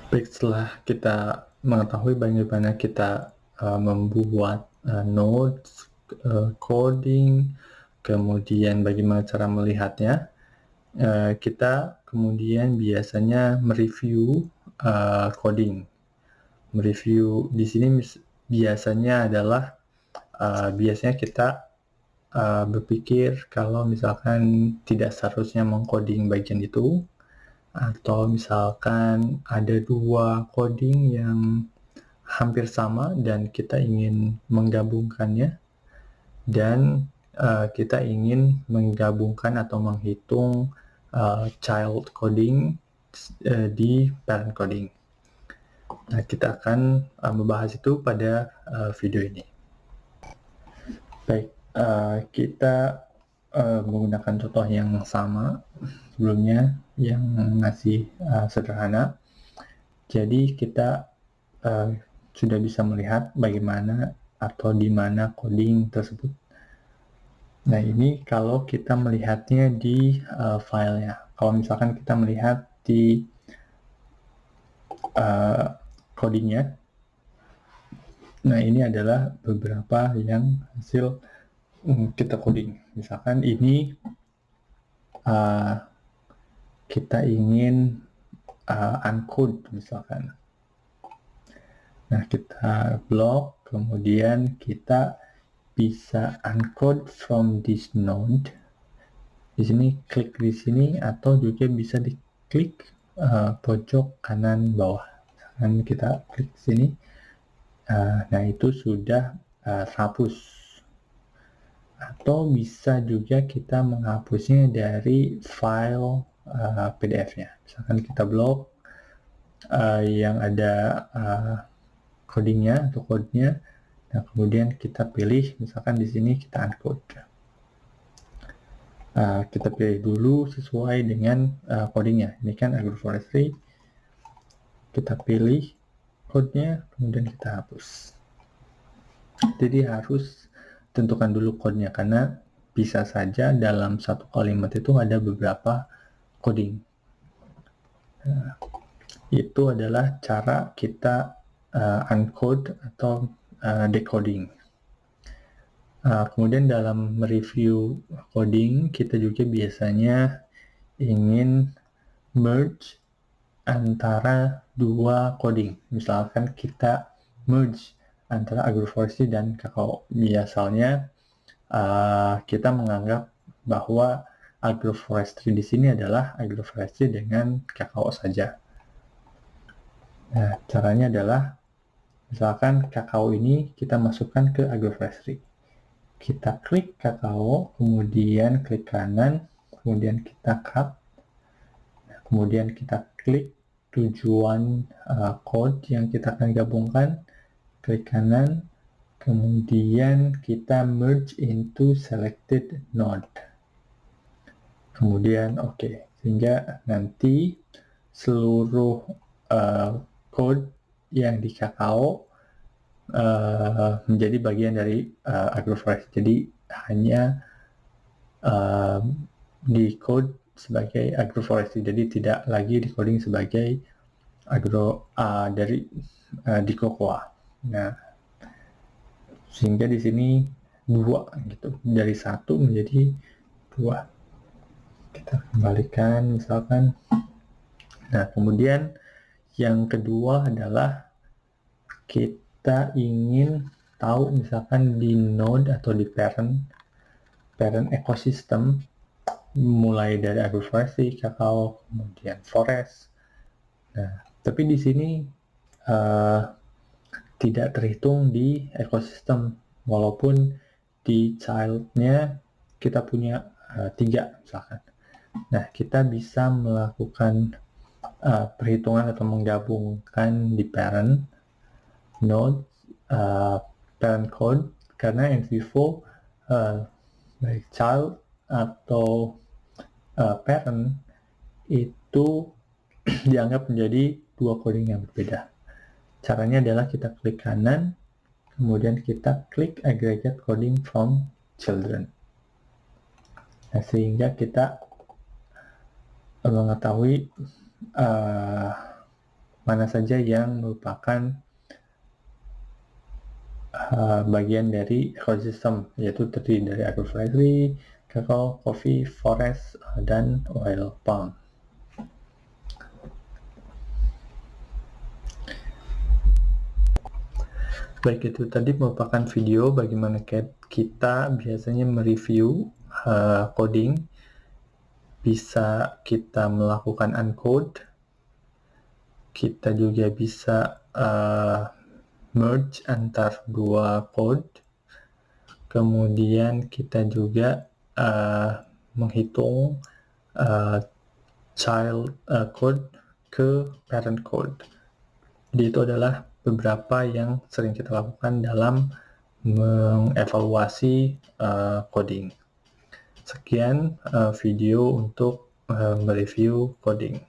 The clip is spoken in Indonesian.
Baik, setelah kita mengetahui bagaimana kita membuat notes, coding, kemudian bagaimana cara melihatnya, kita kemudian biasanya mereview coding. Mereview di sini biasanya adalah biasanya kita berpikir kalau misalkan tidak seharusnya mengcoding bagian itu, atau misalkan ada dua coding yang hampir sama dan kita ingin menggabungkannya, dan kita ingin menggabungkan atau menghitung child coding di parent coding. Nah, kita akan membahas itu pada video ini. Baik, kita menggunakan contoh yang sama sebelumnya yang masih sederhana. Jadi kita sudah bisa melihat bagaimana atau di mana coding tersebut. Nah, ini kalau kita melihatnya di filenya. Kalau misalkan kita melihat di codingnya, nah ini adalah beberapa yang hasil kita coding. Misalkan ini kita ingin uncode misalkan. Nah, kita blok, kemudian kita bisa uncode from this node. Di sini klik di sini, atau juga bisa diklik pojok kanan bawah. Misalkan kita klik sini, nah itu sudah terhapus. Atau bisa juga kita menghapusnya dari file PDF-nya. Misalkan kita blok yang ada codingnya atau code-nya. Nah, kemudian kita pilih, misalkan di sini kita uncode. Kita pilih dulu sesuai dengan codingnya. Ini kan agroforestry. Kita pilih code-nya, kemudian kita hapus. Jadi harus tentukan dulu code-nya, karena bisa saja dalam satu kalimat itu ada beberapa coding. Itu adalah cara kita uncode atau decoding. Kemudian dalam mereview coding, kita juga biasanya ingin merge antara dua coding. Misalkan kita merge antara agroforestry dan kakao. Biasanya kita menganggap bahwa agroforestry di sini adalah agroforestry dengan kakao saja. Nah, caranya adalah misalkan kakao ini kita masukkan ke agroforestry. Kita klik kakao, kemudian klik kanan, kemudian kita cut, kemudian kita klik tujuan code yang kita akan gabungkan, klik kanan, kemudian kita merge into selected node. Kemudian oke, sehingga nanti seluruh code yang di kakao menjadi bagian dari agroforestry. Jadi hanya di code sebagai agroforestry, jadi tidak lagi di coding sebagai di cocoa. Nah, sehingga di sini dua gitu, dari satu menjadi dua. Kita kembalikan misalkan. Nah, kemudian yang kedua adalah kita ingin tahu misalkan di node atau di parent ekosistem, mulai dari agroforestry, kakao, kemudian forest. Nah, tapi di sini tidak terhitung di ekosistem, walaupun di child-nya kita punya 3 misalkan. Nah, kita bisa melakukan perhitungan atau menggabungkan di parent node, parent code, karena yang before baik child atau parent itu dianggap menjadi dua coding yang berbeda. Caranya adalah kita klik kanan, kemudian kita klik aggregate coding from children. Nah, sehingga kita mengetahui mana saja yang merupakan bagian dari ekosistem, yaitu terdiri dari agroforestry, kakao, coffee, forest, dan oil palm. Baik, itu tadi merupakan video bagaimana kita biasanya mereview coding. Bisa kita melakukan uncode, kita juga bisa merge antar dua code, kemudian kita juga menghitung child code ke parent code. Jadi itu adalah beberapa yang sering kita lakukan dalam mengevaluasi coding. Sekian video untuk mereview coding.